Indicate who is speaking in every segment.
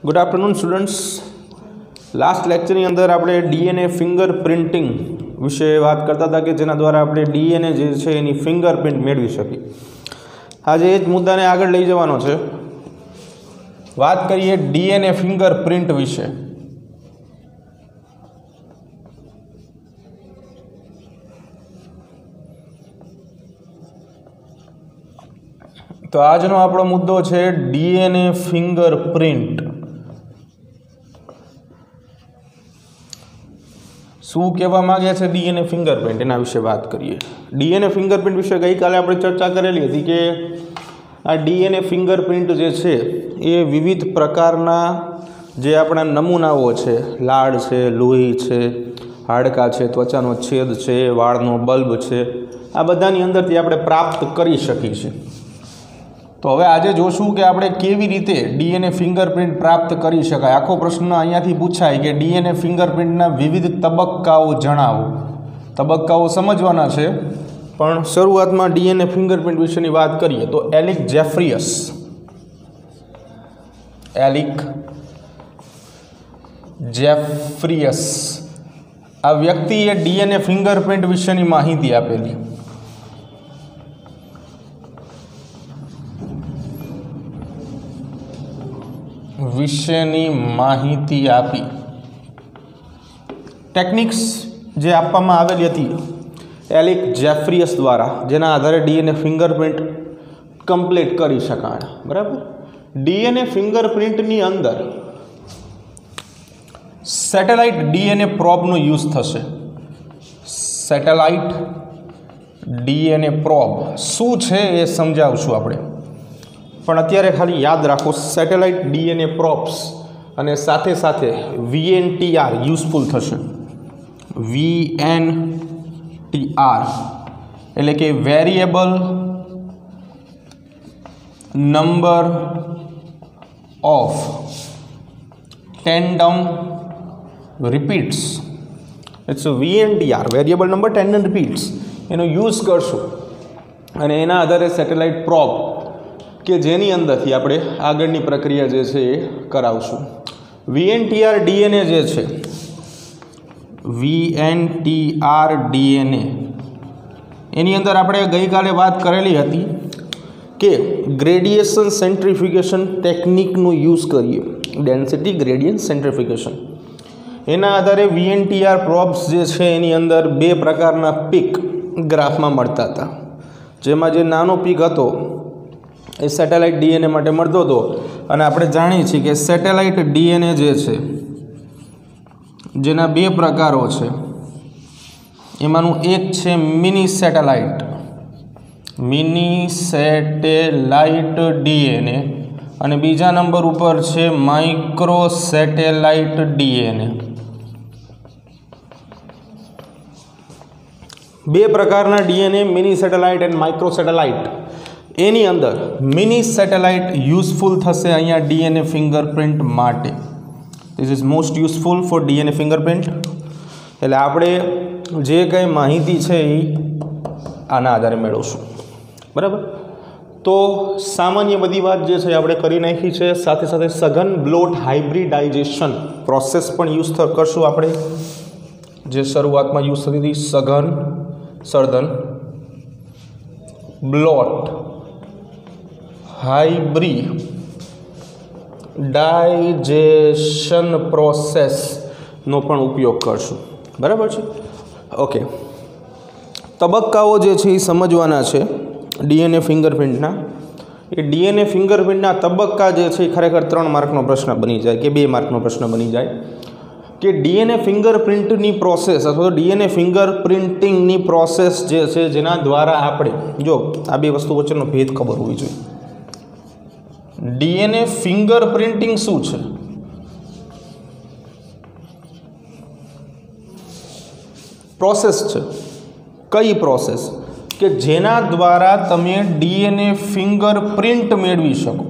Speaker 1: Good afternoon students. Last lecture अंदर आपणे DNA finger printing विषे बात करता था कि जेना द्वारा आपणे डीएनए जे छे एनी फिंगर प्रिंट मेळवी शकीए। आज ए ज मुद्दाने आगळ लई जवानो छे। बात करिए डीएनए फिंगर प्रिंट विषे। तो आजनो आपणो मुद्दो छे डीएनए फिंगर प्रिंट। शू कहेवा मांगे छे डीएनए फिंगरप्रिंट एना विषे बात करिए। डीएनए फिंगरप्रिंट विषे गई काले आपणे चर्चा करेली हती कि आ डीएनए फिंगरप्रिंट जे छे ए विविध प्रकारना जे आपणा नमूनाओ छे, लाळ छे, लोही छे, हाडका छे, त्वचानो छेद छे, वाळनो बल्ब छे, आ बधानी अंदरथी आपणे प्राप्त करी शकीए छीए। तो हवे आजे जोशुं कि आपणे केवी रीते डीएनए फिंगरप्रिंट प्राप्त करी शकाय। आखो प्रश्न अहींयाथी पूछाय कि डीएनए फिंगरप्रिंटना विविध तबक्काओ जणावो। तबक्काओ समजवाना छे, पण शरूआतमां डीएनए फिंगरप्रिंट विशेनी वात करीए तो एलिक जेफ्रियस आ व्यक्तिए डीएनए फिंगरप्रिंट विशेनी माहिती आपेली। विषयनी माहिती आपी। टेक्निक्स जे आपवामां आवेली हती एलिक जेफ्रियस द्वारा, जेना आधारे डीएनए फिंगरप्रिंट कम्प्लीट करी शकाय। बराबर। डीएनए फिंगरप्रिंटनी अंदर सेटेलाइट डीएनए प्रोबनो यूज थशे। सेटेलाइट डीएनए प्रोब शुं छे ए समजावशुं आपणे, पण अत्यारे खाली याद राखो सेटेलाइट डीएनए प्रोब्स अने साथे साथे वीएनटीआर यूजफुल थशे। वीएनटीआर एटले के variable number of tandem repeats. It's VNTR variable number tandem repeats एनो यूज करशो अने एना आधारे सेटेलाइट प्रोब के जेनी अंदरथी आपणे आगळनी प्रक्रिया जे छे ए करावशुं। वीएनटीआर डीएनए जे छे, वीएनटीआर डीएनए एनी अंदर आपणे गई काले बात करेली हती के ग्रेडिएशन सेंट्रीफ्यूगेशन टेक्निकनो यूज करीए। डेन्सिटी ग्रेडियंट सेंट्रीफ्यूगेशन एना आधारे वीएनटीआर प्रोब्स जे छे एनी अंदर बे प्रकारना पीक ग्राफमां मळता हता। जेमां जे नानो पीक हतो ए सेटेलाइट डीएनए माटे मळतो हतो अने आपणे जाणीए छीए के सेटेलाइट डीएनए जे छे जेना बे प्रकारो छे, एमानुं एक छे मिनी सेटेलाइट डीएनए अने बीजा नंबर उपर छे माइक्रो सेटेलाइट डीएनए। बे प्रकारना DNA mini satellite and micro satellite एनी अंदर मिनी सेटेलाइट यूजफुल थशे अहींया डीएनए फिंगरप्रिंट माटे। This is most useful for DNA fingerprint. एटले आपणे जे कंई माहिती छे ए आना आधारे मेळवशुं। बराबर। तो सामान्य बधी वात जे छे आपणे करी नाखी छे। साथे साथे सघन ब्लोट हाइब्रिडाइजेशन प्रोसेस पण यूज करशुं आपणे, जे शरूआतमां यूज थती हती। सघन सर्दन ब्लोट हाइब्रिडाइजेशन प्रोसेस नो पण उपयोग करशुं। बराबर छे। ओके। तबक्काओ जे छे समजवाना छे डीएनए फिंगरप्रिंटना। ए डीएनए फिंगरप्रिंटना तबक्का जे छे खरेखर 3 मार्कनो प्रश्न बनी जाए के 2 मार्कनो प्रश्न बनी जाए कि डीएनए फिंगरप्रिंटनी प्रोसेस अथवा डीएनए फिंगरप्रिंटिंगनी प्रोसेस जे छे जेना द्वारा आपणे जो आ बे वस्तु वच्चेनो भेद खबर होवी जोईए। डीएनए फिंगरप्रिंटिंग शुं छे? प्रोसेस छे। कई प्रोसेस के जेना द्वारा तमे डीएनए फिंगरप्रिंट मेळवी शको।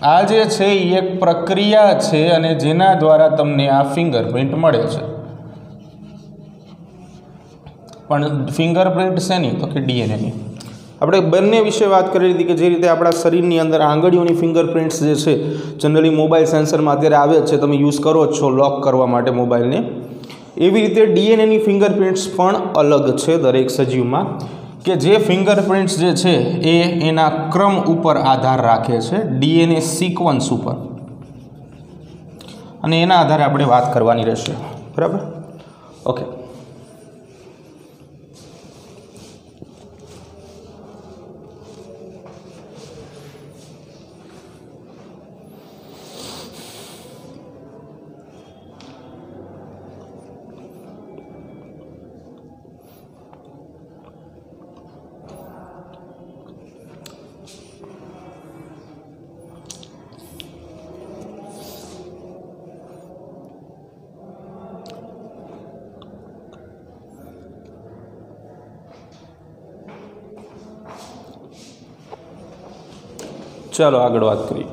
Speaker 1: आ जे छे एक प्रक्रिया छे अने जेना द्वारा तमने आ फिंगरप्रिंट मळे छे। पण फिंगरप्रिंट शेनी तो कि डीएनए नी। આપણે બંને વિશે વાત કરી હતી કે જે રીતે આપણા શરીરની અંદર આંગળીઓની ફિંગરપ્રિન્ટ્સ જે છે જનરલી મોબાઈલ સેન્સરમાં અત્યારે આવે જ છે, તમે યુઝ કરો જ છો લોક કરવા માટે મોબાઈલને, એવી રીતે ડીએનએની ફિંગરપ્રિન્ટ્સ પણ અલગ છે દરેક સજીવમાં, કે જે ફિંગરપ્રિન્ટ્સ જે છે એ એના ક્રમ ઉપર આધાર રાખે છે, ડીએનએ સિક્વન્સ ઉપર, અને એના આધારે આપણે વાત કરવાની રહેશે. બરાબર? ઓકે. ચાલો આગળ વાત કરીએ.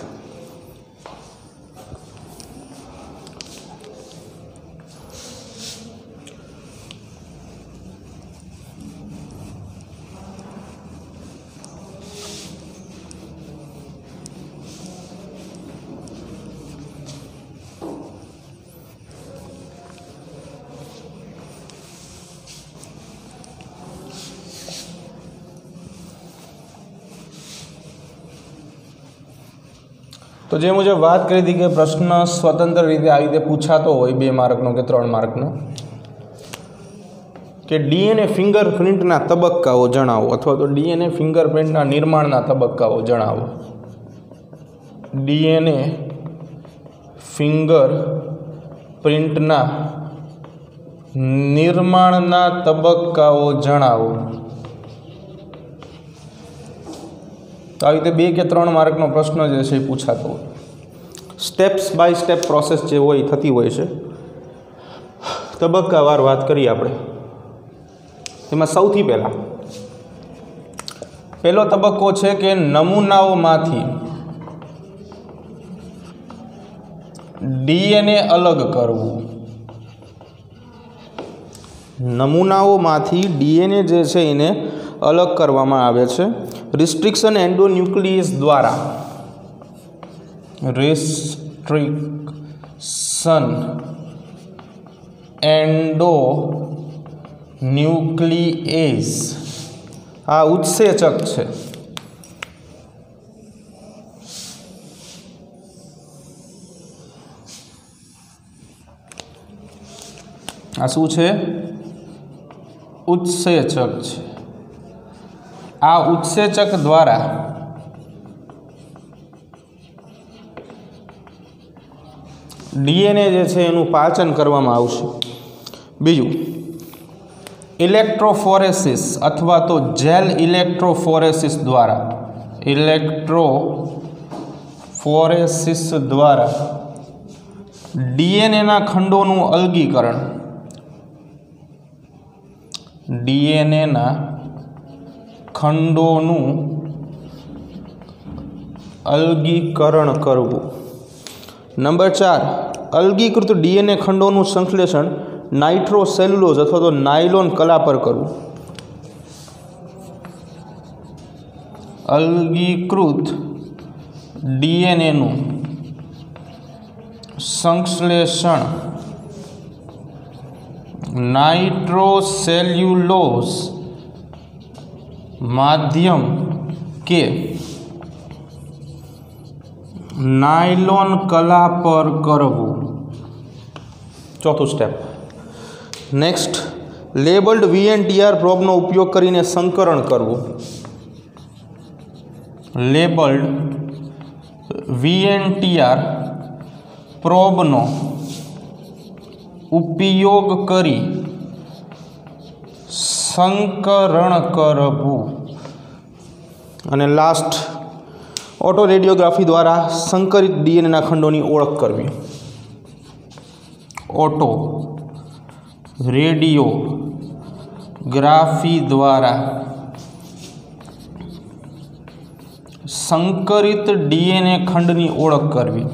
Speaker 1: તો જે મુજબ વાત કરી હતી કે પ્રશ્ન સ્વતંત્ર રીતે આવી રીતે પૂછાતો હોય 2 માર્કનો કે 3 માર્કનો, કે ડીએનએ ફિંગરપ્રિન્ટના તબક્કાઓ જણાવો, અથવા તો ડીએનએ ફિંગરપ્રિન્ટના નિર્માણના તબક્કાઓ જણાવો. ડીએનએ ફિંગરપ્રિન્ટના નિર્માણના તબક્કાઓ જણાવો. તો આવી રીતે 2 કે 3 માર્કનો પ્રશ્ન જે છે એ પૂછાતો હોય. સ્ટેપ્સ બાય સ્ટેપ પ્રોસેસ જે હોય થતી હોય છે. તબક્કાવાર વાત કરીએ આપણે. એમાં સૌથી પહેલો તબક્કો છે કે નમૂનાઓમાંથી ડીએનએ અલગ કરવું. નમૂનાઓમાંથી ડીએનએ જે છે એને અલગ કરવામાં આવે છે રિસ્ટ્રિક્શન એન્ડોન્યુક્લિયસ દ્વારા. રિસ્ટ્રિક્શન એન્ડોન્યુક્લિએસ આ ઉત્સેચક છે. આ શું છે? ઉત્સેચક છે. આ ઉત્સેચક દ્વારા ડીએનએ જે છે એનું પાચન કરવામાં આવશે. બીજું, ઇલેક્ટ્રોફોરેસિસ અથવા તો જેલ ઇલેક્ટ્રોફોરેસિસ દ્વારા ડીએનએના ખંડોનું અલગીકરણ. ડીએનએના ખંડોનું અલગીકરણ કરવું. નંબર 4, અલગીકૃત ડીએનએ ખંડોનું સંશ્લેષણ નાઇટ્રોસેલ્યુલોઝ અથવા તો નાયલોન કલા પર કરવું. અલગીકૃત ડીએનએનું સંશ્લેષણ નાઇટ્રોસેલ્યુલોઝ માધ્યમ કે નાયલોન કલા પર કરવું. ચોથું સ્ટેપ. નેક્સ્ટ, લેબલ્ડ વીએનટીઆર પ્રોબનો ઉપયોગ કરીને સંકરણ કરવું. લેબલ્ડ વીએનટીઆર પ્રોબનો ઉપયોગ કરી સંકરણ કરવું. અને લાસ્ટ, ઓટો રેડિયોગ્રાફી દ્વારા સંકરિત ડીએનએના ખંડોની ઓળખ કરવી. ઓટો રેડિયોગ્રાફી દ્વારા સંકરિત ડીએનએ ખંડની ઓળખ કરવી.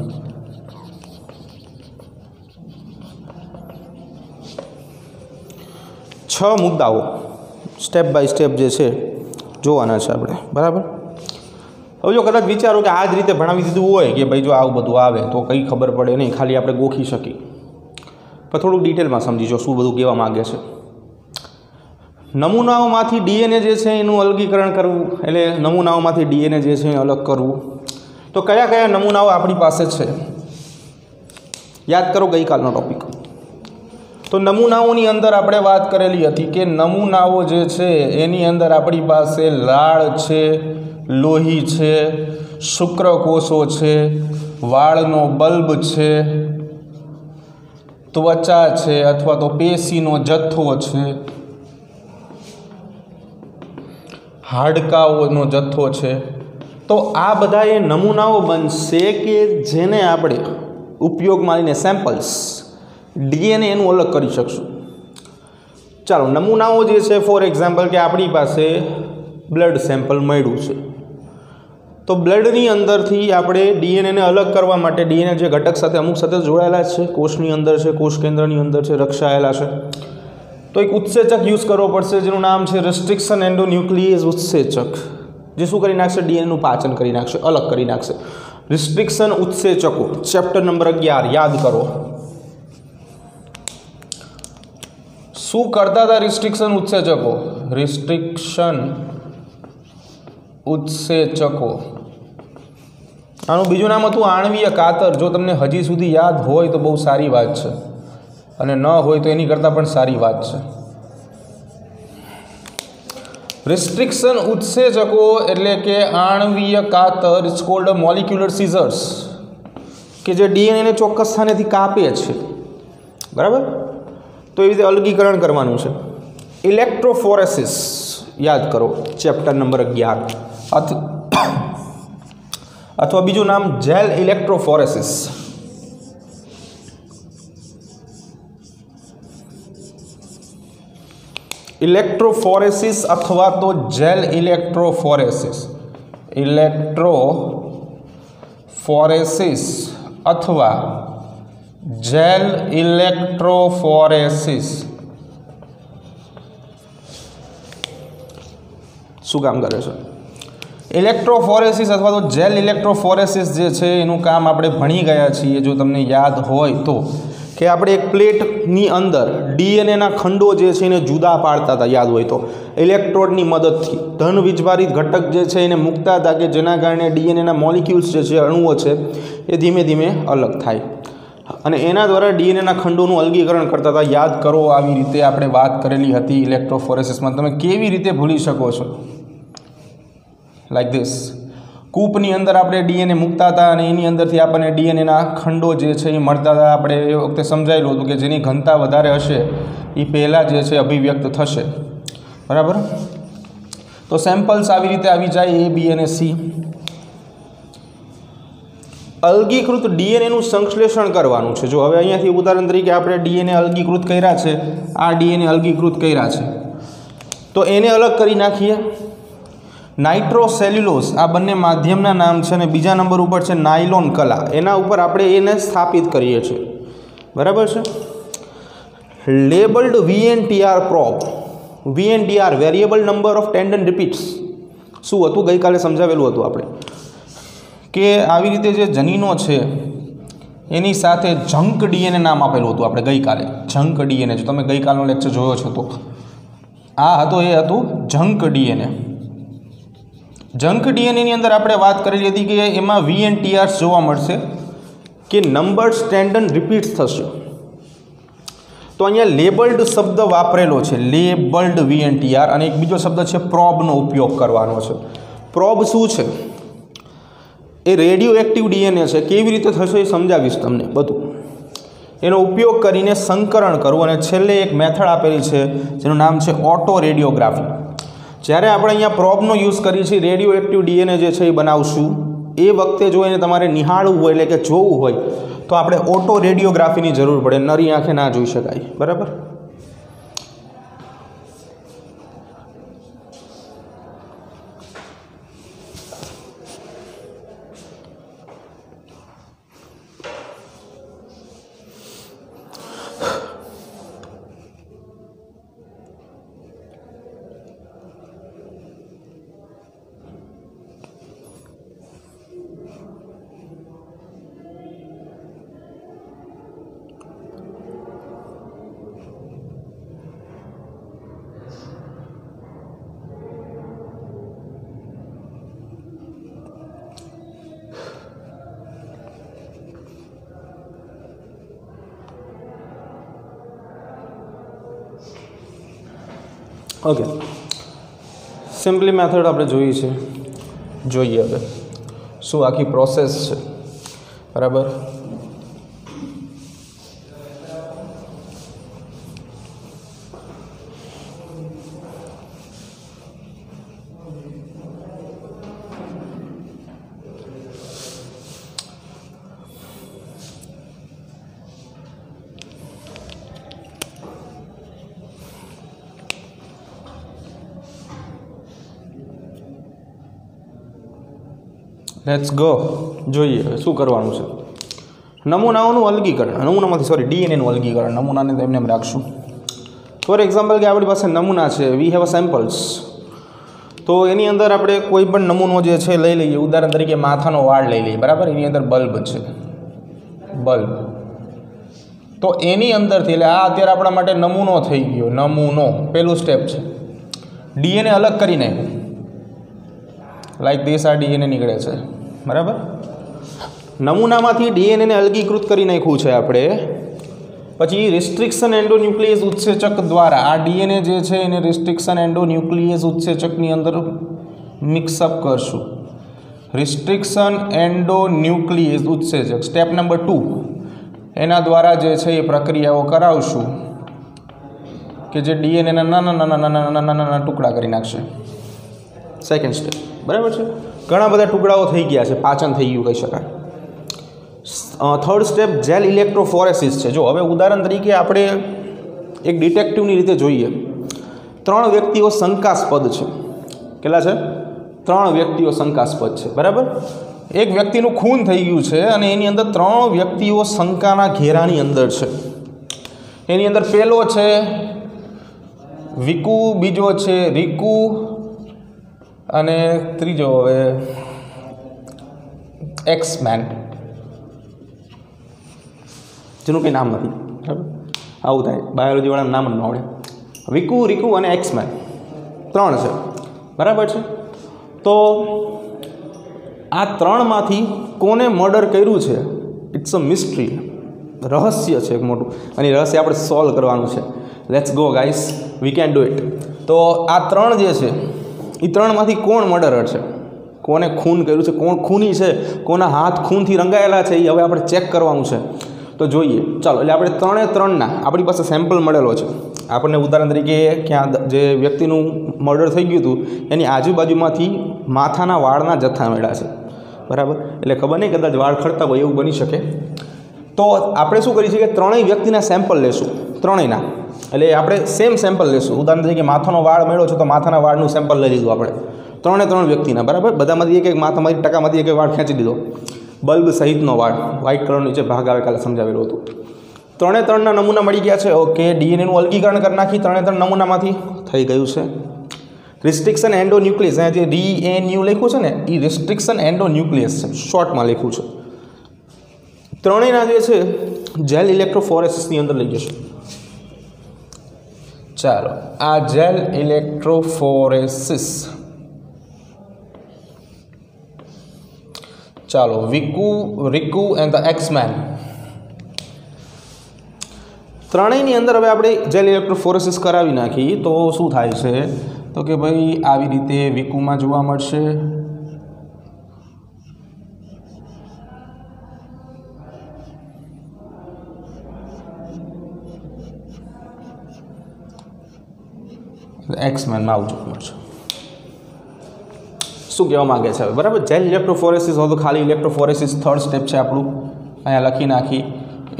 Speaker 1: છ મુદ્દાઓ સ્ટેપ બાય સ્ટેપ જે છે જોવાના છે આપણે, બરાબર. હવે જો કદાચ વિચારો કે આ જ રીતે ભણાવી દીધું હોય કે ભાઈ જો આવું બધું આવે તો કંઈ ખબર પડે નહીં, ખાલી આપણે ગોખી શકીએ, પણ થોડુંક ડિટેલમાં સમજીજો શું બધું કહેવા માગે છે. નમૂનાઓમાંથી ડીએનએ જે છે એનું અલગીકરણ કરવું, એટલે નમૂનાઓમાંથી ડીએનએ જે છે એ અલગ કરવું. તો કયા કયા નમૂનાઓ આપણી પાસે છે યાદ કરો ગઈકાલનો ટોપિક. તો નમૂનાઓની અંદર આપણે વાત કરેલી હતી કે નમૂનાઓ જે છે એની અંદર આપણી પાસે લાળ છે, લોહી છે, શુક્રકોષો છે, વાળનો બલ્બ છે, ત્વચા છે અથવા તો પેશીનો જથ્થો છે, હાડકાઓનો જથ્થો છે. તો આ બધા એ નમૂનાઓ બનશે કે જેને આપણે ઉપયોગમાં લઈને સેમ્પલ્સ ડીએનએ એનું અલગ કરી શકશું. ચાલો, નમૂનાઓ જે છે ફોર એક્ઝામ્પલ કે આપણી પાસે બ્લડ સેમ્પલ મળ્યું છે, તો બ્લડની અંદરથી આપણે ડીએનએને અલગ કરવા માટે ડીએનએ જે ઘટક સાથે અમુક સાથે જોડાયેલા છે, કોષની અંદર છે, કોષ કેન્દ્રની અંદર છે, રક્ષાયેલા છે, તો એક ઉત્સેચક યુઝ કરવો પડશે જેનું નામ છે રિસ્ટ્રિક્શન એન્ડોન્યુક્લિયેઝ ઉત્સેચક, જે શું કરી નાખશે? ડીએનએનું પાચન કરી નાખશે, અલગ કરી નાખશે. રિસ્ટ્રિક્શન ઉત્સેચકો ચેપ્ટર નંબર 11 યાદ કરો. શું કરતા હતા રિસ્ટ્રિક્શન ઉત્સેચકો? રિસ્ટ્રિક્શન ઉત્સેચકો આનું બીજું નામ હતું આણ્વીય કાતર. જો તમને હજી સુધી યાદ હોય તો બહુ સારી વાત છે, અને ન હોય તો એની કરતાં પણ સારી વાત છે. રિસ્ટ્રિક્શન ઉત્સેચકો એટલે કે આણ્વીય કાતર ઇટ્સ કોલ્ડ મોલિક્યુલર સીઝર્સ, કે જે ડીએનએને ચોક્કસ સ્થાનેથી કાપે છે, બરાબર. તો એવી રીતે અલગીકરણ કરવાનું છે. ઇલેક્ટ્રોફોરેસિસ યાદ કરો ચેપ્ટર નંબર 11, અથવા બીજું નામ જેલ ઇલેક્ટ્રોફોરેસિસ. ઇલેક્ટ્રોફોરેસિસ અથવા તો જેલ ઇલેક્ટ્રોફોરેસિસ, ઇલેક્ટ્રોફોરેસિસ અથવા જેલ ઇલેક્ટ્રોફોરેસિસ શું કામ કરે છે? ઇલેક્ટ્રોફોરેસિસ અથવા તો જેલ ઇલેક્ટ્રોફોરેસિસ જે છે એનું કામ આપણે ભણી ગયા છીએ, જો તમને યાદ હોય તો, કે આપણે એક પ્લેટની અંદર ડીએનએના ખંડો જે છે એને જુદા પાડતા હતા, યાદ હોય તો, ઇલેક્ટ્રોડની મદદથી ધન વીજભારિત ઘટક જે છે એને મૂકતા હતા, કે જેના કારણે ડીએનએના મોલિક્યુલ્સ જે છે, અણુઓ છે, એ ધીમે ધીમે અલગ થાય, અને એના દ્વારા ડીએનએના ખંડોનું અલગીકરણ કરતા હતા. યાદ કરો, આવી રીતે આપણે વાત કરેલી હતી ઇલેક્ટ્રોફોરેસિસમાં. તમે કેવી રીતે ભૂલી શકો છો? Like this. કૂપની અંદર આપણે ડીએનએ મૂકતા હતા અને એની અંદરથી આપણને ડીએનએના ખંડો જે છે એ મળતા હતા. આપણે એ વખતે સમજાયેલું હતું કે જેની ઘનતા વધારે હશે એ પહેલાં જે છે અભિવ્યક્ત થશે, બરાબર. તો સેમ્પલ્સ આવી રીતે આવી જાય, A, B અને C. અલગીકૃત ડીએનએનું સંશ્લેષણ કરવાનું છે. જો હવે અહીંયાથી ઉદાહરણ તરીકે આપણે ડીએનએ અલગીકૃત કર્યા છે, આ ડીએનએ અલગીકૃત કર્યા છે, તો એને અલગ કરી નાખીએ. નાઇટ્રોસેલ્યુલોઝ આ બંને માધ્યમના નામ છે, અને બીજા નંબર ઉપર છે નાયલોન કલા. એના ઉપર આપણે એને સ્થાપિત કરીએ છીએ, બરાબર છે. Labelled VNTR probe, VNTR variable number of tandem repeats શું હતું? ગઈકાલે સમજાવેલું હતું આપણે, કે આવી રીતે જે જનીનો છે એની સાથે જંક ડીએનએ નામ આપેલું હતું આપણે ગઈકાલે. જંક ડીએનએ, જો તમે ગઈકાલનો લેક્ચર જોયો છો તો આ હતો, એ હતું જંક ડીએનએ. જંક ડીએનએની અંદર આપણે વાત કરેલી હતી કે એમાં VNTRs જોવા મળશે, કે નંબર સ્ટેન્ડન રિપીટ્સ થશે. તો અહીંયા લેબલ્ડ શબ્દ વાપરેલો છે, લેબલ્ડ VNTR, અને એક બીજો શબ્દ છે પ્રોબનો ઉપયોગ કરવાનો છે. પ્રોબ શું છે? એ રેડિયો એક્ટિવ ડીએનએ છે. કેવી રીતે થશે એ સમજાવીશ તમને બધું. એનો ઉપયોગ કરીને સંકરણ કરવું, અને છેલ્લે એક મેથડ આપેલી છે જેનું નામ છે ઓટો રેડિયોગ્રાફી. જ્યારે આપણે અહીંયા પ્રોબનો યુઝ કરીએ છીએ, રેડિયો એક્ટિવ ડીએનએ જે છે એ બનાવશું, એ વખતે જો એને તમારે નિહાળવું હોય, એટલે કે જોવું હોય, તો આપણે ઓટો રેડિયોગ્રાફીની જરૂર પડે. નરી આંખે ના જોઈ શકાય, બરાબર. ઓકે, સિમ્પલી મેથડ આપણે જોઈએ છે. જોઈએ હવે શું આખી પ્રોસેસ છે. બરાબર, લેટ્સ ગો. જોઈએ શું કરવાનું છે. નમૂનાઓનું અલગીકરણ, નમૂનામાંથી ડીએનએનું અલગીકરણ. નમૂનાને તો એમને રાખશું. ફોર એક્ઝામ્પલ કે આપણી પાસે નમૂના છે, વી હેવ અ સેમ્પલ્સ. તો એની અંદર આપણે કોઈ પણ નમૂનો જે છે લઈ લઈએ. ઉદાહરણ તરીકે માથાનો વાળ લઈ લઈએ. બરાબર, એની અંદર બલ્બ છે, બલ્બ. તો એની અંદરથી, એટલે આ અત્યારે આપણા માટે નમૂનો થઈ ગયો. નમૂનો પહેલું સ્ટેપ છે. ડીએનએ અલગ કરી નાખ્યું. લાઈક ધીસ આ ડીએનએ નીકળે છે. બરાબર, નમૂનામાંથી ડીએનએને અલગીકૃત કરી નાખ્યું છે આપણે. પછી રિસ્ટ્રિક્શન એન્ડોન્યુક્લિયસ ઉત્સેચક દ્વારા આ ડીએનએ જે છે એને રિસ્ટ્રિક્શન એન્ડોન્યુક્લિયસ ઉત્સેચકની અંદર મિક્સઅપ કરશું. રિસ્ટ્રિક્શન એન્ડોન્યુક્લિયસ ઉત્સેચક સ્ટેપ નંબર 2, એના દ્વારા જે છે એ પ્રક્રિયાઓ કરાવશું કે જે ડીએનએના નાના ટુકડા કરી નાખશે. Second step. બરાબર છે, ઘણા બધા ટુકડાઓ થઈ ગયા છે, પાચન થઈ ગયું કહી શકાય. થર્ડ સ્ટેપ જેલ ઇલેક્ટ્રોફોરેસિસ છે. જો હવે ઉદાહરણ તરીકે આપણે એક ડિટેક્ટિવની રીતે જોઈએ. 3 વ્યક્તિઓ શંકાસ્પદ છે. કેટલા છે? 3 વ્યક્તિઓ શંકાસ્પદ છે. બરાબર, એક વ્યક્તિનું ખૂન થઈ ગયું છે અને એની અંદર 3 વ્યક્તિઓ શંકાના ઘેરાની અંદર છે. એની અંદર પહેલો છે વિકુ, બીજો છે રીકુ અને ત્રીજો હવે એક્સમેન, જેનું કંઈ નામ નથી. બરાબર, આવું થાય, બાયોલોજીવાળાનું નામ ન આવડે. વિકુ, રીકુ અને એક્સમેન 3 છે. બરાબર છે, તો આ 3માંથી કોને મર્ડર કર્યું છે? ઇટ્સ અ મિસ્ટ્રી, રહસ્ય છે એક મોટું, અને રહસ્ય આપણે સોલ્વ કરવાનું છે. Let's go guys, we can do it. તો આ 3 જે છે એ 3માંથી કોણ મર્ડરર છે? કોને ખૂન કર્યું છે? કોણ ખૂની છે? કોના હાથ ખૂનથી રંગાયેલા છે? એ હવે આપણે ચેક કરવાનું છે. તો જોઈએ, ચાલો. એટલે આપણે 3 આપણી પાસે સેમ્પલ મળેલો છે. આપણને ઉદાહરણ તરીકે ક્યાં જે વ્યક્તિનું મર્ડર થઈ ગયું હતું એની આજુબાજુમાંથી માથાના વાળના જથ્થા મળ્યા છે. બરાબર, એટલે ખબર નહીં, કદાચ વાળ ખરતા હોય એવું બની શકે. તો આપણે શું કરીશું કે 3 વ્યક્તિના સેમ્પલ લેશું. 3ના, એટલે આપણે સેમ સેમ્પલ લેશું. ઉદાહરણ તરીકે માથાનો વાળ મળ્યો છે તો માથાના વાળનું સેમ્પલ લઈ લીધું આપણે. 3 વ્યક્તિના. બરાબર, બધામાંથી એક માથામાંથી ટકામાંથી એક વાળ ખેંચી લીધો. બલ્બ સહિતનો વાળ, વ્હાઇટ કલરનો નીચે ભાગ આવે, કાલે સમજાવેલું હતું. 3ના નમૂના મળી ગયા છે. ઓકે, ડીએનએનું અલગીકરણ કરી નાખી 3 નમૂનામાંથી. થઈ ગયું છે. રિસ્ટ્રિક્શન એન્ડોન્યુક્લિયસ, અહીંયા જે ડીએનયુ લખ્યું છે ને એ રિસ્ટ્રિક્શન એન્ડોન્યુક્લિયસ છે, શોર્ટમાં લખ્યું છે. 3ના જે છે જેલ ઇલેક્ટ્રોફોરેસિસની અંદર લઈ જશે. ચાલો, આ જેલ ઇલેક્ટ્રોફોરેસિસ. ચાલો, વિકુ, રીકુ એન્ડ ધ એક્સમેન. 3ની અંદર હવે આપણે જેલ ઇલેક્ટ્રોફોરેસિસ કરાવી નાખી તો શું થાય છે? તો કે ભાઈ આવી રીતે વિકુમાં જોવા મળશે. એક્સમેનમાં આવું જોવા મળશે. શું કહેવા માગે છે હવે? બરાબર, જેલ ઇલેક્ટ્રોફોરેસિસ હોય તો ખાલી ઇલેક્ટ્રોફોરેસિસ થર્ડ સ્ટેપ છે આપણું. અહીંયા લખી નાખી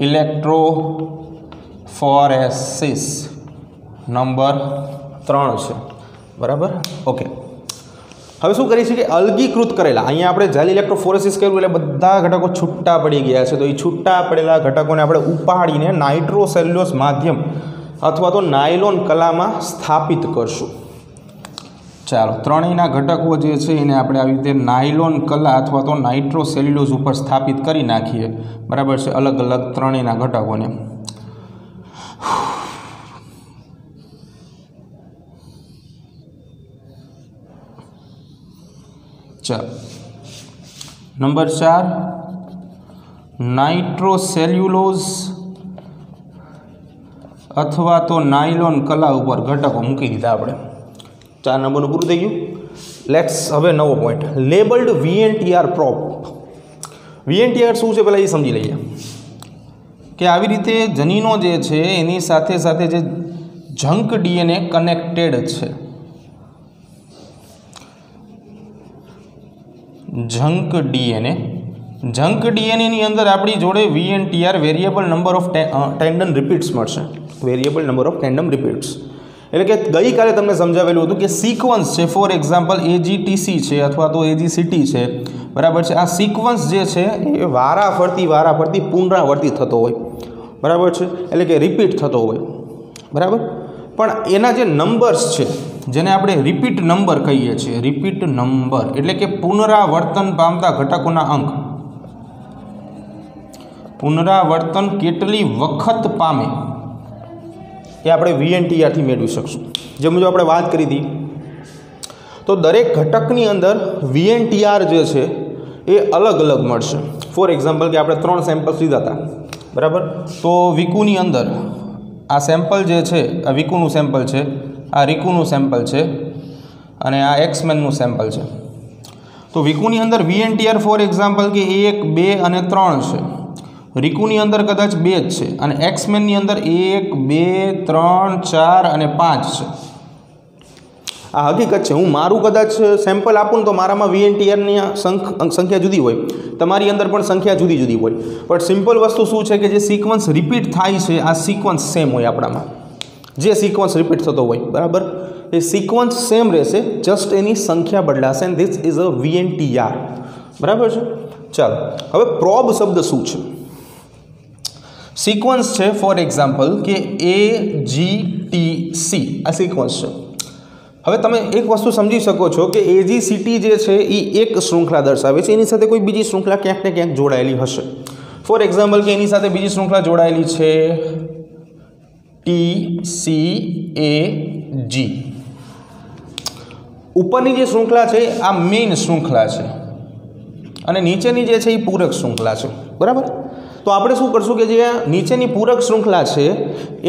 Speaker 1: ઇલેક્ટ્રોફોરેસિસ નંબર 3 છે. બરાબર, ઓકે. હવે શું કરીએ છીએ કે અલગીકૃત કરેલા, અહીંયા આપણે જેલ ઇલેક્ટ્રોફોરેસિસ કર્યું એટલે બધા ઘટકો છૂટા પડી ગયા છે. તો એ છૂટા પડેલા ઘટકોને આપણે ઉપાડીને નાઇટ્રોસેલ્યુલોઝ માધ્યમ અથવા તો નાયલોન કલામાં સ્થાપિત કરશું. ચાલો, 3ના ઘટકો જે છે એને આપણે આવી રીતે નાયલોન કલા અથવા તો નાઇટ્રોસેલ્યુલોઝ ઉપર સ્થાપિત કરી નાખીએ. બરાબર છે, અલગ અલગ 3ના ઘટકોને. ચાલો, નંબર 4 નાઇટ્રોસેલ્યુલોઝ અથવા તો નાયલોન કલા ઉપર ઘટકો મૂકી દીધા આપણે. 4 નંબરનું પૂરું થઈ ગયું. લેટ્સ હવે નવો point, labelled VNTR probe. VNTR શું છે પહેલાં એ સમજી લઈએ કે આવી રીતે જનીનો જે છે એની સાથે સાથે જે જંક DNA કનેક્ટેડ છે, જંક DNA ની અંદર આપણી જોડે VNTR variable number of tandem repeats મળશે. Variable number of tandem repeats એટલે કે ગઈકાલે તમને સમજાવેલું હતું કે સિક્વન્સ છે, ફોર એક્ઝામ્પલ AGTC છે અથવા તો AGCT છે, બરાબર છે. આ સિક્વન્સ જે છે એ વારાફરતી પુનરાવર્તિત થતો હોય, બરાબર છે, એટલે કે રિપીટ થતો હોય, બરાબર. પણ એના જે નંબર્સ છે જેને આપણે રિપીટ નંબર કહીએ છીએ, રિપીટ નંબર એટલે કે પુનરાવર્તન પામતા ઘટકોના અંક, પુનરાવર્તન કેટલી વખત પામે એ આપણે VNTR થી મેળવી શકશું. જે મુજબ આપણે વાત કરી હતી તો દરેક ઘટકની અંદર VNTR જે છે એ અલગ અલગ મળશે. ફોર એક્ઝામ્પલ કે આપણે 3 સેમ્પલ્સ લીધા હતા, બરાબર. તો વિકુની અંદર આ સેમ્પલ જે છે, આ વિકુનું સેમ્પલ છે, આ રીકુનું સેમ્પલ છે અને આ એક્સમેનનું સેમ્પલ છે. તો વિકુની અંદર VNTR ફોર એક્ઝામ્પલ કે 1, 2 અને 3 છે. રીકુની અંદર કદાચ 2 જ છે અને એક્સમેનની અંદર 1, 2, 3, 4 અને 5 છે. આ હકીકત છે. હું મારું કદાચ સેમ્પલ આપું તો મારામાં VNTRની સંખ્યા જુદી હોય, તમારી અંદર પણ સંખ્યા જુદી જુદી હોય. પણ સિમ્પલ વસ્તુ શું છે કે જે સિક્વન્સ રિપીટ થાય છે આ સિક્વન્સ સેમ હોય આપણામાં. જે સિક્વન્સ રિપીટ થતો હોય, બરાબર, એ સિક્વન્સ સેમ રહેશે, જસ્ટ એની સંખ્યા બદલાશે. And this is a VNTR, બરાબર છે. ચાલો હવે પ્રોબ શબ્દ શું છે? સિક્વન્સ છે ફોર એક્ઝામ્પલ કે AGTC આ સિક્વન્સ છે. હવે તમે એક વસ્તુ સમજી શકો છો કે AGCT જે છે એ એક શૃંખલા દર્શાવે છે, એની સાથે કોઈ બીજી શૃંખલા ક્યાંક ને ક્યાંક જોડાયેલી હશે. ફોર એક્ઝામ્પલ કે એની સાથે બીજી શૃંખલા જોડાયેલી છે TCAG. ઉપરની જે શૃંખલા છે આ મેઇન શૃંખલા છે અને નીચેની જે છે એ પૂરક શૃંખલા છે, બરાબર. તો આપણે શું કરશું કે જે નીચેની પૂરક શૃંખલા છે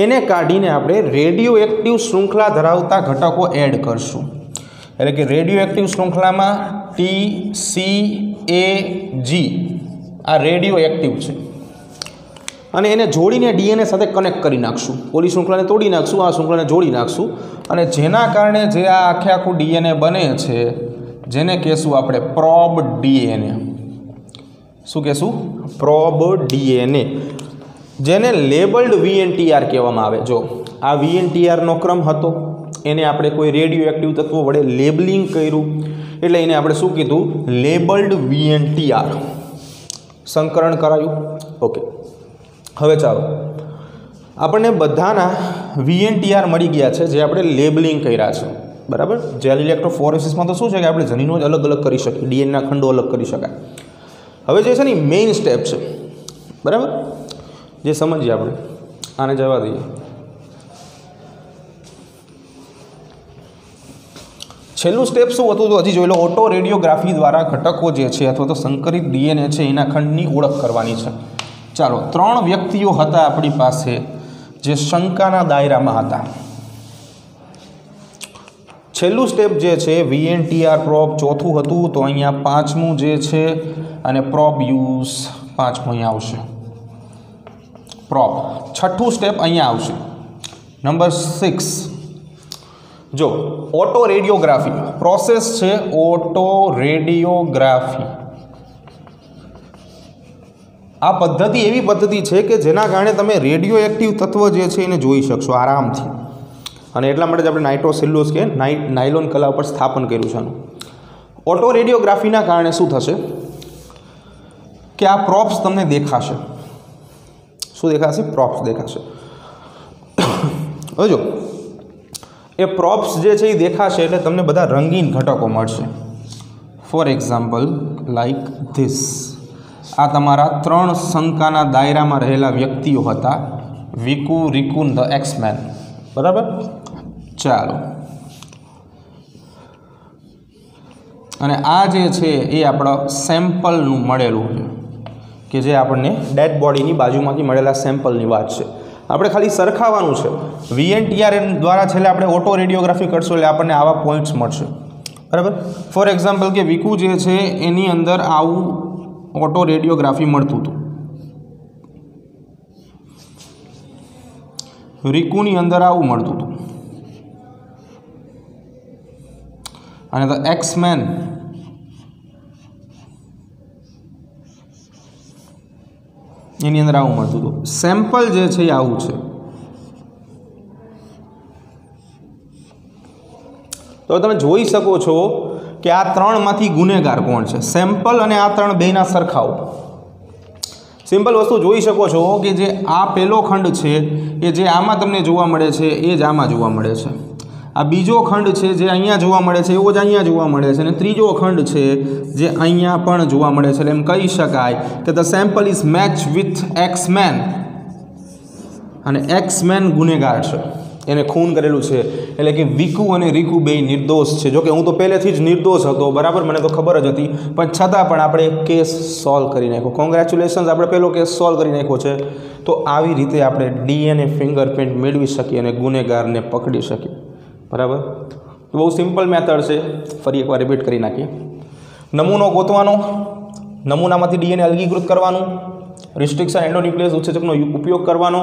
Speaker 1: એને કાઢીને આપણે રેડિયો એક્ટિવ શૃંખલા ધરાવતા ઘટકો એડ કરશું. એટલે કે રેડિયો એક્ટિવ શૃંખલામાં TCAG આ રેડિયો એક્ટિવ છે અને એને જોડીને DNA સાથે કનેક્ટ કરી નાખશું. ઓલી શૃંખલાને તોડી નાખશું, આ શૃંખલાને જોડી નાખશું અને જેના કારણે જે આ આખું DNA બને છે જેને કહેશું આપણે પ્રોબ DNA. શું કહેશું? પ્રોબ DNA, જેને લેબલ્ડ VNTR કહેવામાં આવે. જો આ VNTRનો ક્રમ હતો, એને આપણે કોઈ રેડિયો એક્ટિવ તત્વો વડે લેબલિંગ કર્યું એટલે એને આપણે શું કીધું? Labelled VNTR. સંકરણ કરાયું. ઓકે, હવે ચાલો આપણને બધાના VNTR મળી ગયા છે જે આપણે લેબલિંગ કર્યા છે, બરાબર. જેલ ઇલેક્ટ્રોફોરેસિસમાં તો શું છે કે આપણે જનીનો જ અલગ અલગ કરી શકીએ, DNAના ખંડો અલગ કરી શકાય. હવે જે છે ને મેઇન સ્ટેપ છે, બરાબર, જે સમજીએ આપણે. આને જવા દઈએ. છેલ્લું સ્ટેપ શું હતું તો હજી જોઈ લો. ઓટો રેડિયોગ્રાફી દ્વારા ઘટકો જે છે અથવા તો સંકરિત DNA છે એના ખંડની ઓળખ કરવાની છે. ચાલો, 3 વ્યક્તિઓ હતા આપણી પાસે જે શંકાના દાયરામાં હતા. છેલ્લું સ્ટેપ જે છે VNTR પ્રોબ, ચોથું હતું તો અહીંયા 5મું જે છે અને પ્રોબ યુઝ 5મું અહીંયા આવશે. પ્રોબ છઠ્ઠું સ્ટેપ અહીંયા આવશે, નંબર 6. જો ઓટો રેડિયોગ્રાફી પ્રોસેસ છે, ઓટો રેડિયોગ્રાફી આ પદ્ધતિ એવી પદ્ધતિ છે કે જેના કારણે તમે રેડિયો એક્ટિવ તત્વ જે છે એને જોઈ શકશો આરામથી. અને એટલા માટે જ આપણે નાઇટ્રોસેલ્યુલોઝ કે નાયલોન કલા ઉપર સ્થાપન કર્યું છે. ઓટો રેડિયોગ્રાફીના કારણે શું થશે કે આ પ્રોપ્સ તમને દેખાશે. શું દેખાશે? પ્રોપ્સ દેખાશે. હવે જો એ પ્રોપ્સ જે છે એ દેખાશે એટલે તમને બધા રંગીન ઘટકો મળશે. For example like this. આ તમારા 3 શંકાના દાયરામાં રહેલા વ્યક્તિઓ હતા, વિકુ, રીકુ, ધ એક્સમેન, બરાબર. ચાલો, અને આ જે છે એ આપણા સેમ્પલનું મળેલું છે કે જે આપણને ડેડ બોડીની બાજુમાંથી મળેલા સેમ્પલની વાત છે. આપણે ખાલી સરખાવવાનું છે. VNTR દ્વારા છેલ્લે આપણે ઓટો રેડિયોગ્રાફી કરશું એટલે આપણને આવા પોઈન્ટ્સ મળશે, બરાબર. ફોર એક્ઝામ્પલ કે વિકુ જે છે એની અંદર આવું ઓટો રેડિયોગ્રાફી મળતું હતું, રીકુની અંદર આવું મળતું હતું, અને ધ એક્સમેન એની અંદર આવું મળતું હતું. સેમ્પલ જે છે એ આવું છે. તો તમે જોઈ શકો છો કે આ ત્રણમાંથી ગુનેગાર કોણ છે. સેમ્પલ અને આ ત્રણ બેના સરખાવો. સિમ્પલ વસ્તુ જોઈ શકો છો કે જે આ પહેલો ખંડ છે એ જે આમાં તમને જોવા મળે છે એ જ આમાં જોવા મળે છે. આ બીજો ખંડ છે જે અહીંયા જોવા મળે છે એવો જ અહીંયા જોવા મળે છે, અને ત્રીજો ખંડ છે જે અહીંયા પણ જોવા મળે છે. એટલે એમ કહી શકાય કે the sample is match with એક્સમેન, અને એક્સમેન ગુનેગાર છે, એને ખૂન કરેલું છે. એટલે કે વિકુ અને રીકુ બે નિર્દોષ છે. જોકે હું તો પહેલેથી જ નિર્દોષ હતો, બરાબર, મને તો ખબર જ હતી, પણ છતાં પણ આપણે કેસ સોલ્વ કરી નાખ્યો. કોંગ્રેચ્યુલેશન્સ, આપણે પહેલો કેસ સોલ્વ કરી નાખ્યો છે. તો આવી રીતે આપણે DNA ફિંગરપ્રિન્ટ મેળવી શકીએ અને ગુનેગારને પકડી શકીએ, બરાબર. બહુ સિમ્પલ મેથડ છે. ફરી એકવાર રિપીટ કરી નાખીએ. નમૂનો ગોતવાનો, નમૂનામાંથી DNA અલગીકૃત કરવાનું, રિસ્ટ્રિક્શન એન્ડોન્યુક્લિયસ ઉત્સેચકનો ઉપયોગ કરવાનો,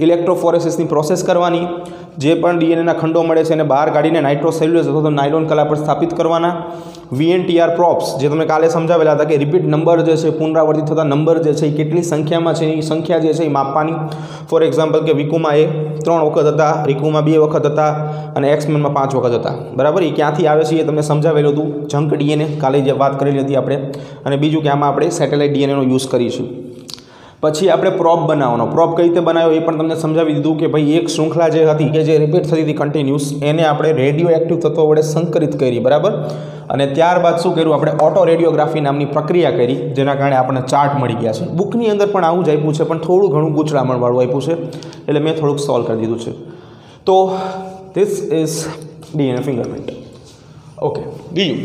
Speaker 1: ઇલેક્ટ્રોફોરેસિસની પ્રોસેસ કરવાની, જે પણ DNAના ખંડો મળે છે એને બહાર કાઢીને નાઇટ્રોસેલ્યુલોઝ અથવા તો નાયલોન કલા પર સ્થાપિત કરવાના. VNTR પ્રોપ્સ જે તમે કાલે સમજાવેલા હતા કે રિપીટ નંબર જે છે, પુનરાવર્તિત થતા નંબર જે છે એ કેટલી સંખ્યામાં છે એ સંખ્યા જે છે એ માપવાની. ફોર એક્ઝામ્પલ કે વિકુમાં એ 3 વખત હતા, રીકુમાં 2 વખત હતા, અને એક્સમેનમાં 5 વખત હતા, બરાબર. એ ક્યાંથી આવે છે એ તમને સમજાવેલું હતું, જંક DNA કાલે જે વાત કરેલી હતી આપણે. અને બીજું કે આમાં આપણે સેટેલાઇટ DNAનો યુઝ કરીશું. પછી આપણે પ્રોપ બનાવવાનો. પ્રોપ કઈ રીતે બનાવ્યો એ પણ તમને સમજાવી દીધું કે ભાઈ એક શૃંખલા જે હતી કે જે રિપીટ થતી હતી કન્ટિન્યુઅસ, એને આપણે રેડિયો એક્ટિવ તત્વો વડે સંકરિત કરી, બરાબર. અને ત્યારબાદ શું કર્યું, આપણે ઓટો રેડિયોગ્રાફી નામની પ્રક્રિયા કરી, જેના કારણે આપણને ચાર્ટ મળી ગયા છે. બુકની અંદર પણ આવું જ આપ્યું છે, પણ થોડું ઘણું ગૂંચળામણવાળું આપ્યું છે, એટલે મેં થોડુંક સોલ્વ કરી દીધું છે. તો this is DNA fingerprint. Okay, બીજું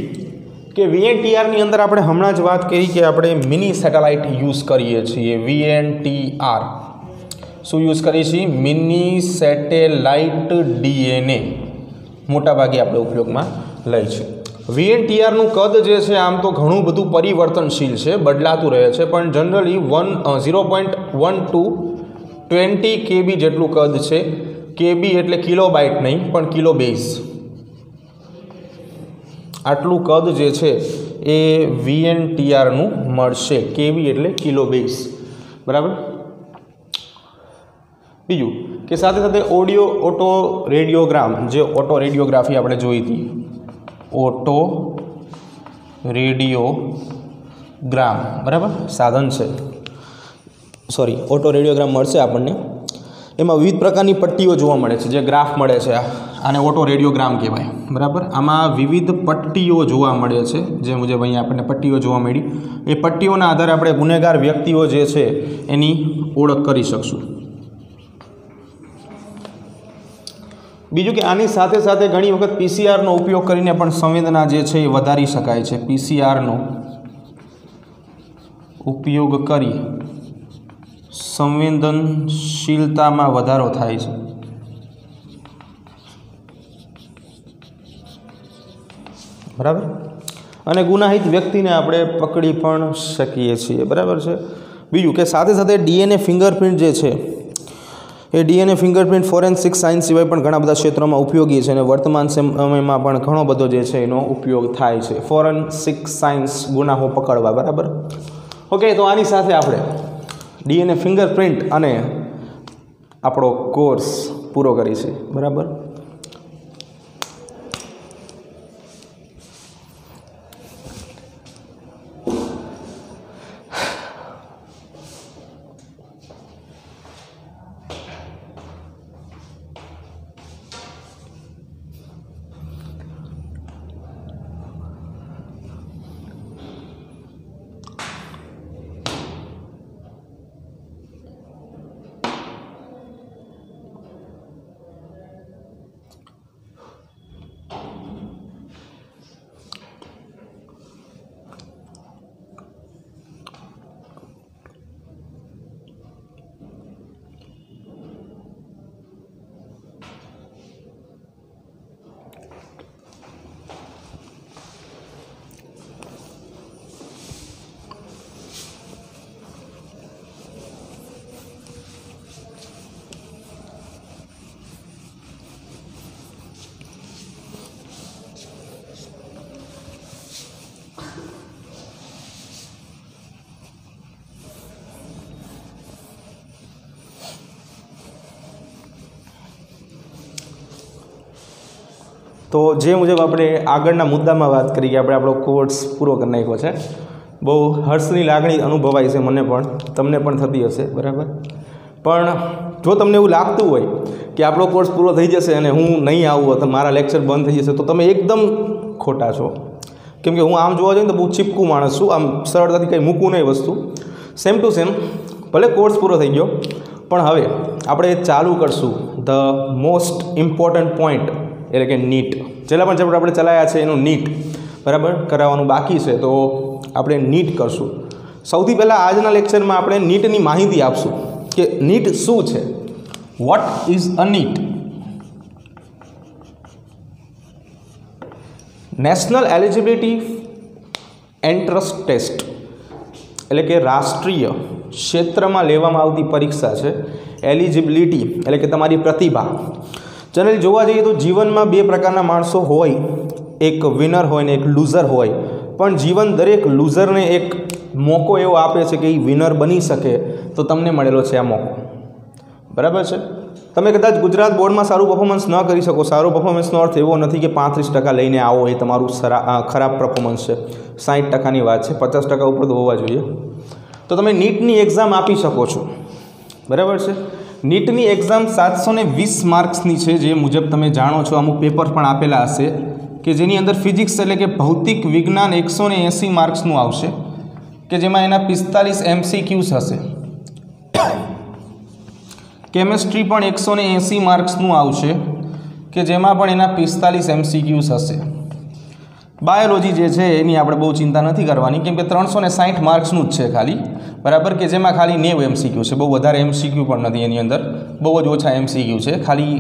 Speaker 1: કે VNTRની અંદર આપણે હમણાં જ વાત કરી કે આપણે મિની સેટેલાઇટ યુઝ કરીએ છીએ. VNTR શું યુઝ કરીએ છીએ? મિની સેટેલાઇટ DNA મોટાભાગે આપણે ઉપયોગમાં લઈ છે. VNTRનું કદ જે છે આમ તો ઘણું બધું પરિવર્તનશીલ છે, બદલાતું રહે છે, પણ જનરલી 0.1220 KB જેટલું કદ છે. KB એટલે કિલોબાઇટ નહીં, પણ કિલોબેઝ. આટલું કદ જે છે એ VNTRનું મળશે. KB એટલે કિલોબેઝ, બરાબર. બીજું કે સાથે સાથે ઓટો રેડિયોગ્રામ, જે ઓટો રેડિયોગ્રાફી આપણે જોઈ હતી, ઓટો રેડિયોગ્રામ, બરાબર, સાધન છે, સોરી, ઓટો રેડિયોગ્રામ મળશે આપણને. એમાં વિવિધ પ્રકારની પટ્ટીઓ જોવા મળે છે, જે ગ્રાફ મળે છે, આને ઓટો રેડિયોગ્રામ કહેવાય, બરાબર. આમાં વિવિધ પટ્ટીઓ જોવા મળે છે, જે મુજબ અહીંયા આપણને પટ્ટીઓ જોવા મળી. એ પટ્ટીઓના આધારે આપણે ગુનેગાર વ્યક્તિઓ જે છે એની ઓળખ કરી શકશું. બીજું કે આની સાથે સાથે ઘણી વખત PCR નો ઉપયોગ કરીને પણ સંવેદના જે છે એ વધારી શકાય છે. PCR નો ઉપયોગ કરી સંવેદનશીલતામાં વધારો થાય છે, બરાબર. અને ગુનાહિત વ્યક્તિને આપણે પકડી પણ શકીએ છીએ, બરાબર છે. બીજું કે સાથે સાથે DNA ફિંગરપ્રિન્ટ જે છે એ DNA ફિંગરપ્રિન્ટ ફોરેન્સિક સાયન્સ સિવાય પણ ઘણા બધા ક્ષેત્રોમાં ઉપયોગી છે, અને વર્તમાન સમયમાં પણ ઘણો બધો જે છે એનો ઉપયોગ થાય છે. ફોરેન્સિક સાયન્સ ગુનાઓ પકડવા, બરાબર. ઓકે, તો આની સાથે આપણે DNA ફિંગરપ્રિન્ટ અને આપણો કોર્સ પૂરો કરીશું, બરાબર. તો જે મુજબ આપણે આગળના મુદ્દામાં વાત કરી કે આપણે આપણો કોર્સ પૂરો કરી નાખ્યો છે, બહુ હર્ષની લાગણી અનુભવાય છે મને પણ, તમને પણ થતી હશે, બરાબર. પણ જો તમને એવું લાગતું હોય કે આપણો કોર્સ પૂરો થઈ જશે અને હું નહીં આવું તો મારા લેક્ચર બંધ થઈ જશે, તો તમે એકદમ ખોટા છો. કેમ કે હું આમ જોવા જઈએ તો બહુ ચીપકું માણસ છું, આમ સરળતાથી કંઈ મૂકવું નહીં વસ્તુ, સેમ ટુ સેમ. ભલે કોર્સ પૂરો થઈ ગયો પણ હવે આપણે ચાલુ કરશું ધ મોસ્ટ ઇમ્પોર્ટન્ટ પોઈન્ટ, એટલે કે નીટ. જેટલા પણ ચેપ્ટર આપણે ચલાવ્યા છે એનું નીટ બરાબર કરાવવાનું બાકી છે, તો આપણે નીટ કરશું. સૌથી પહેલાં આજના લેક્ચરમાં આપણે નીટની માહિતી આપશું કે નીટ શું છે. What is a NEET? National eligibility entrance test, એટલે કે રાષ્ટ્રીય ક્ષેત્રમાં લેવામાં આવતી પરીક્ષા છે. એલિજિબિલિટી એટલે કે તમારી પ્રતિભા. જનરલી જોવા જઈએ તો જીવનમાં બે પ્રકારના માણસો હોય, એક વિનર હોય ને એક લૂઝર હોય. પણ જીવન દરેક લૂઝરને એક મોકો એવો આપે છે કે એ વિનર બની શકે, તો તમને મળેલો છે આ મોકો, બરાબર છે. તમે કદાચ ગુજરાત બોર્ડમાં સારું પરફોર્મન્સ ન કરી શકો. સારું પરફોર્મન્સનો અર્થ એવો નથી કે 35% લઈને આવો એ તમારું ખરાબ પરફોર્મન્સ છે. 60%ની વાત છે, 50% ઉપર તો હોવા જોઈએ. તો તમે નીટની એક્ઝામ આપી શકો છો, બરાબર છે. નીટની એક્ઝામ 720 માર્ક્સની છે, જે મુજબ તમે જાણો છો. અમુક પેપર પણ આપેલા હશે કે જેની અંદર ફિઝિક્સ એટલે કે ભૌતિક વિજ્ઞાન 180 માર્ક્સનું આવશે, કે જેમાં એના 45 MCQs હશે. કેમેસ્ટ્રી પણ 180 માર્ક્સનું આવશે, કે જેમાં પણ એના 45 MCQs હશે. બાયોલોજી જે છે એની આપણે બહુ ચિંતા નથી કરવાની, કેમ કે 360 માર્ક્સનું જ છે ખાલી, બરાબર, કે જેમાં ખાલી 90 MCQ છે. બહુ વધારે MCQ પણ નથી એની અંદર, બહુ જ ઓછા MCQ છે, ખાલી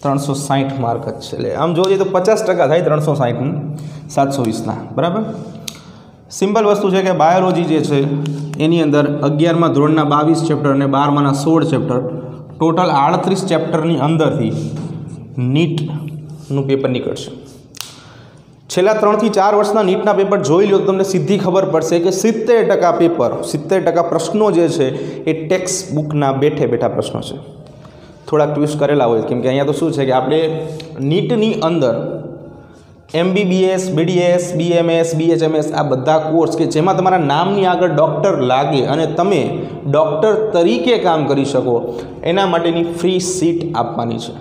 Speaker 1: 360 માર્ક જ છે. એટલે આમ જોઈએ તો 50% થાય 360 720ના, બરાબર. સિમ્પલ વસ્તુ છે કે બાયોલોજી જે છે એની અંદર 11મા ધોરણના 22 ચેપ્ટર અને 12માના 16 ચેપ્ટર, ટોટલ 38 ચેપ્ટરની અંદરથી નીટનું પેપર નીકળશે. છેલ્લા 3 થી 4 વર્ષના નીટના પેપર જોઈ લો તો તમને સીધી ખબર પડશે કે 70% પેપર, 70% પ્રશ્નો જે છે એ ટેક્સ્ટ બુકના બેઠા પ્રશ્નો છે. થોડાક ટ્વિસ્ટ કરેલા હોય, કેમ કે અહીંયા તો શું છે કે આપણે નીટની અંદર MBBS, BDS, BMS, BHMS આ બધા કોર્સ કે જેમાં તમારા નામની આગળ ડૉક્ટર લાગે અને તમે ડૉક્ટર તરીકે કામ કરી શકો, એના માટેની ફ્રી સીટ આપવાની છે.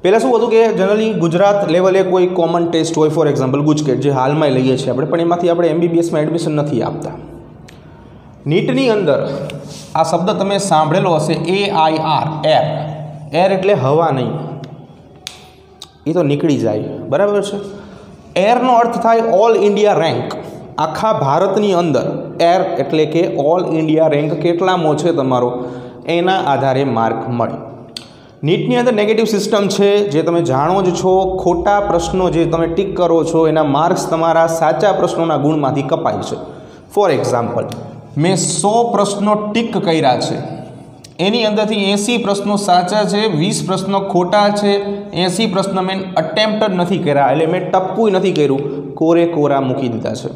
Speaker 1: પહેલાં શું હતું કે જનરલી ગુજરાત લેવલે કોઈ કોમન ટેસ્ટ હોય, ફોર એક્ઝામ્પલ ગુજકેટ, જે હાલમાં લઈએ છીએ આપણે, પણ એમાંથી આપણે MBBSમાં એડમિશન નથી આપતા. નીટની અંદર આ શબ્દ તમે સાંભળેલો હશે, AIR, એર એટલે હવા નહીં, એ તો નીકળી જાય, બરાબર છે. એરનો અર્થ થાય ઓલ ઇન્ડિયા રેન્ક. આખા ભારતની અંદર એર એટલે કે ઓલ ઇન્ડિયા રેન્ક કેટલામો છે તમારો, એના આધારે માર્ક મળે. નીટની અંદર નેગેટિવ સિસ્ટમ છે, જે તમે જાણો જ છો. ખોટા પ્રશ્નો જે તમે ટીક કરો છો એના માર્ક્સ તમારા સાચા પ્રશ્નોના ગુણમાંથી કપાય છે. ફોર એક્ઝામ્પલ, મેં 100 પ્રશ્નો ટીક કર્યા છે, એની અંદરથી 80 પ્રશ્નો સાચા છે, 20 પ્રશ્નો ખોટા છે, 80 પ્રશ્નો મેં અટેમ્પ્ટ જ નથી કર્યા, એટલે મેં ટપકું નથી કર્યું, કોરા મૂકી દીધા છે.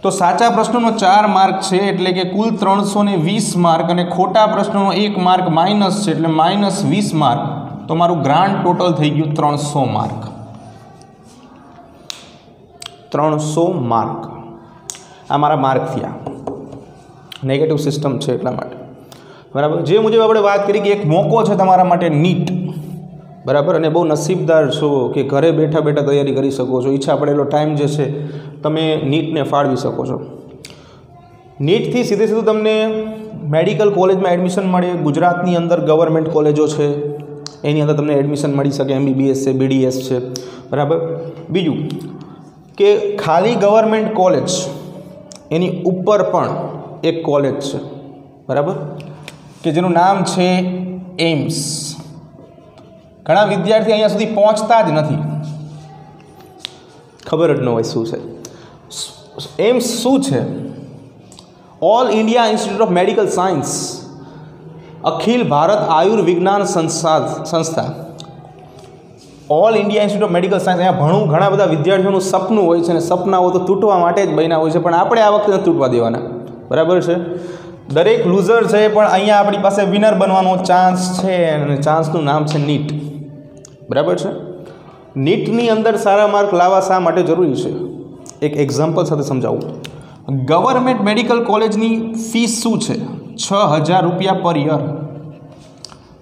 Speaker 1: તો સાચા પ્રશ્નોનો 4 માર્ક છે, એટલે કે કુલ 320 માર્ક, અને ખોટા પ્રશ્નોનો 1 માર્ક માઇનસ છે, એટલે -20 માર્ક. તો મારું ગ્રાન્ડ ટોટલ થઈ ગયું 300 માર્ક. 300 માર્ક આ મારા માર્ક થયા. નેગેટિવ સિસ્ટમ છે એટલા માટે, બરાબર. જે મુજબ આપણે વાત કરી કે એક મોકો છે તમારા માટે નીટ, બરાબર, અને બહુ નસીબદાર છો કે ઘરે બેઠા તૈયારી કરી શકો છો. ઈચ્છા પડેલો ટાઈમ જે છે તમે નીટને ફાળવી શકો છો. નીટથી સીધું તમને મેડિકલ કોલેજમાં એડમિશન મળે. ગુજરાતની અંદર ગવર્મેન્ટ કોલેજો છે, એની અંદર તમને એડમિશન મળી શકે. MBBS છે, BDS છે, બરાબર. બીજું કે ખાલી ગવર્મેન્ટ કોલેજ એની ઉપર પણ એક કોલેજ છે, બરાબર, કે જેનું નામ છે એમ્સ. ઘણા વિદ્યાર્થી અહીંયા સુધી પહોંચતા જ નથી, ખબર જ ન હોય શું છે એમ્સ. શું છે? All India Institute of medical science, અખિલ ભારત આયુર્વિજ્ઞાન સંસ્થા, all India Institute of medical science. અહીંયા ભણવું ઘણા બધા વિદ્યાર્થીઓનું સપનું હોય છે, અને સપનાઓ તો તૂટવા માટે જ બન્યા હોય છે, પણ આપણે આ વખતે નથી તૂટવા દેવાના, બરાબર છે. દરેક લૂઝર છે, પણ અહીંયા આપણી પાસે વિનર બનવાનો ચાન્સ છે, અને ચાન્સનું નામ છે નીટ, બરાબર છે. નીટની અંદર સારા માર્ક લાવવા શા માટે જરૂરી છે? એક એક્ઝામ્પલ સાથે સમજાવું. ગવર્મેન્ટ મેડિકલ કોલેજની ફીસ શું છે? 6,000 રૂપિયા પર યર.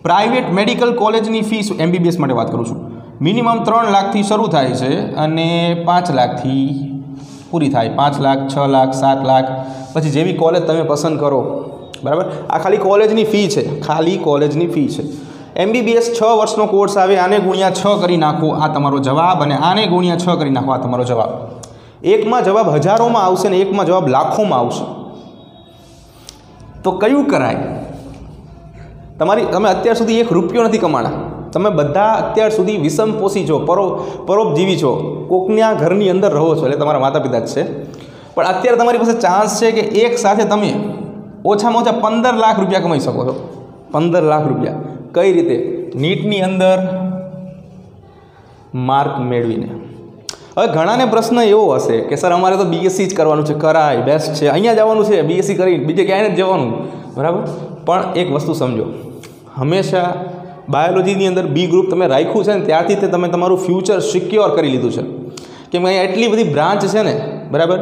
Speaker 1: પ્રાઇવેટ મેડિકલ કોલેજની ફીસ, MBBS માટે વાત કરું છું, મિનિમમ 3 લાખથી શરૂ થાય છે અને 5 લાખથી પૂરી થાય. 5 લાખ, 6 લાખ, 7 લાખ, પછી જેવી કોલેજ તમે પસંદ કરો. બરાબર, આ ખાલી કોલેજની ફી છે, ખાલી કોલેજની ફી છે. MBBS 6 વર્ષનો કોર્સ આવે, આને ગુણ્યા 6 કરી નાખો, આ તમારો જવાબ, અને આને ગુણ્યા 6 કરી નાખો, આ તમારો જવાબ. એકમાં જવાબ હજારોમાં આવશે ને એકમાં જવાબ લાખોમાં આવશે. તો કયું કરાય? તમે અત્યાર સુધી 1 રૂપિયો નથી કમાણા. તમે બધા અત્યાર સુધી વિષમપોષી છો, પરોપજીવી છો, કોકના ઘરની અંદર રહો છો, એટલે તમારા માતા પિતા જ છે. પણ અત્યારે તમારી પાસે ચાન્સ છે કે એક સાથે તમે ઓછામાં ઓછા 15 લાખ રૂપિયા કમાઈ શકો છો. 15 લાખ રૂપિયા કઈ રીતે? નીટની અંદર માર્ક મેળવીને. હવે ઘણાને પ્રશ્ન એવો હશે કે સર અમારે તો BSc જ કરવાનું છે. કરાય, બેસ્ટ છે, અહીંયા જવાનું છે BSc કરી, બીજે ક્યાંય નથી જવાનું. બરાબર, પણ એક વસ્તુ સમજો, હંમેશા બાયોલોજીની અંદર B ગ્રુપ તમે રાખ્યું છે ને ત્યારથી તે તમે તમારું ફ્યુચર સિક્યોર કરી લીધું છે. કેમ કે અહીંયા એટલી બધી બ્રાન્ચ છે ને, બરાબર,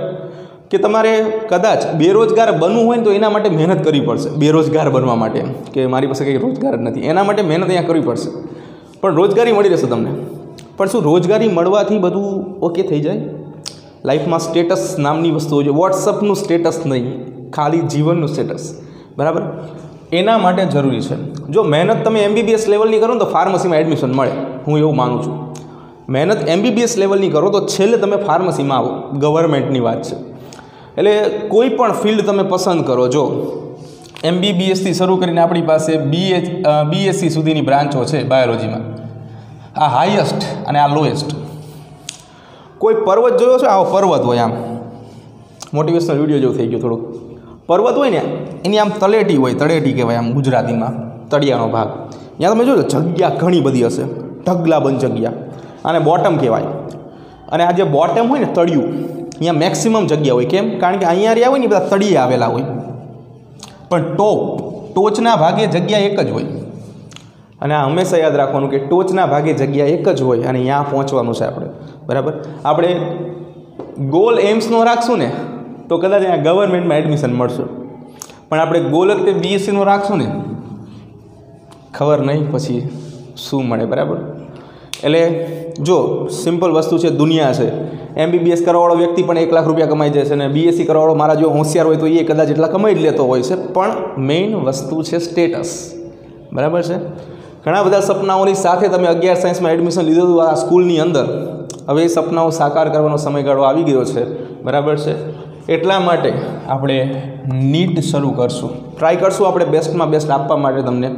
Speaker 1: કે તમારે કદાચ બેરોજગાર બનવું હોય ને તો એના માટે મહેનત કરવી પડશે. બેરોજગાર બનવા માટે કે મારી પાસે કંઈ રોજગાર જ નથી, એના માટે મહેનત અહીંયા કરવી પડશે. પણ રોજગારી મળી રહેશે તમને. પણ શું રોજગારી મળવાથી બધું ઓકે થઈ જાય? લાઈફમાં સ્ટેટસ નામની વસ્તુઓ છે. વોટ્સઅપનું સ્ટેટસ નહીં, ખાલી જીવનનું સ્ટેટસ. બરાબર, એના માટે જરૂરી છે. જો મહેનત તમે MBBS લેવલની કરો ને તો ફાર્મસીમાં એડમિશન મળે, હું એવું માનું છું. મહેનત MBBS લેવલની કરો તો છેલ્લે તમે ફાર્મસીમાં આવો. ગવર્મેન્ટની વાત છે. એટલે કોઈ પણ ફિલ્ડ તમે પસંદ કરો, જો MBBSથી શરૂ કરીને આપણી પાસે BSc સુધીની બ્રાન્ચો છે બાયોલોજીમાં. આ હાઈએસ્ટ અને આ લોએસ્ટ. કોઈ પર્વત જોયો છે? આવો પર્વત હોય, આમ મોટિવેશનલ વિડીયો જેવું થઈ ગયું થોડુંક. પર્વત હોય ને એની આમ તળેટી હોય, તળેટી કહેવાય આમ ગુજરાતીમાં, તળિયાનો ભાગ. ત્યાં તમે જોજો જગ્યા ઘણી બધી હશે, ઢગલાબંધ જગ્યા, આને બોટમ કહેવાય. અને આ જે બોટમ હોય ને તળિયું, અહીંયા મેક્સિમમ જગ્યા હોય. કેમ? કારણ કે અહીંયા રહ્યા હોય ને બધા તળિયે આવેલા હોય. પણ ટોચના ભાગે જગ્યા એક જ હોય. અને આ હંમેશા યાદ રાખવાનું કે ટોચના ભાગે જગ્યા એક જ હોય અને ત્યાં પહોંચવાનું છે આપણે. બરાબર, આપણે ગોલ એમ્સનો રાખશું ને તો કદાચ અહીંયા ગવર્મેન્ટમાં એડમિશન મળશે. પણ આપણે ગોલ જ તે BScનો રાખશું ને, ખબર નહીં પછી શું મળે. બરાબર, એટલે જો સિમ્પલ વસ્તુ છે, દુનિયા છે. MBBS કરવાવાળો વ્યક્તિ પણ 1 લાખ રૂપિયા કમાઈ જાય છે, અને BSc કરવાવાળો મારા જો હોશિયાર હોય તો એ કદાચ એટલા કમાઈ જ લેતો હોય છે. પણ મેઇન વસ્તુ છે સ્ટેટસ. બરાબર છે. ઘણા બધા સપનાઓની સાથે તમે 11 સાયન્સમાં એડમિશન લીધું હતું આ સ્કૂલની અંદર. હવે એ સપનાઓ સાકાર કરવાનો સમયગાળો આવી ગયો છે. બરાબર છે. એટલા માટે આપણે નીટ શરૂ કરશું, ટ્રાય કરશું આપણે બેસ્ટમાં બેસ્ટ આપવા માટે તમને.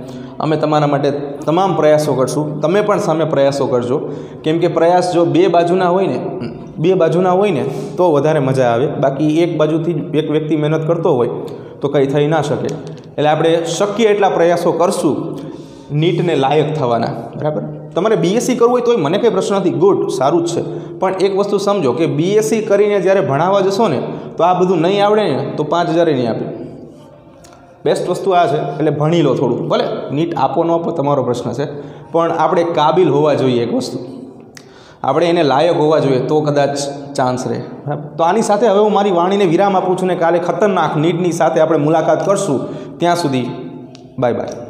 Speaker 1: અમે તમારા માટે તમામ પ્રયાસો કરશું. તમે પણ સામે પ્રયાસો કરજો. કેમ કે પ્રયાસ જો બે બાજુના હોય ને તો વધારે મજા આવે. બાકી એક બાજુથી એક વ્યક્તિ મહેનત કરતો હોય તો કંઈ થઈ ના શકે. એટલે આપણે શક્ય એટલા પ્રયાસો કરશું નીટને લાયક થવાના. બરાબર, તમારે BSc કરવું હોય તોય મને કંઈ પ્રશ્ન નથી, ગુડ, સારું જ છે. પણ એક વસ્તુ સમજો કે BSc કરીને જ્યારે ભણાવવા જશો ને તો આ બધું નહીં આવડે ને તો 5,000 નહીં આપે. બેસ્ટ વસ્તુ આ છે. એટલે ભણી લો થોડું. ભલે નીટ આપો ન આપો તમારો પ્રશ્ન છે, પણ આપણે કાબિલ હોવા જોઈએ. એક વસ્તુ આપણે એને લાયક હોવા જોઈએ તો કદાચ ચાન્સ રહે. બરાબર, તો આની સાથે હવે હું મારી વાણીને વિરામ આપું છું ને કાલે ખતરનાક નીટની સાથે આપણે મુલાકાત કરશું. ત્યાં સુધી બાય બાય.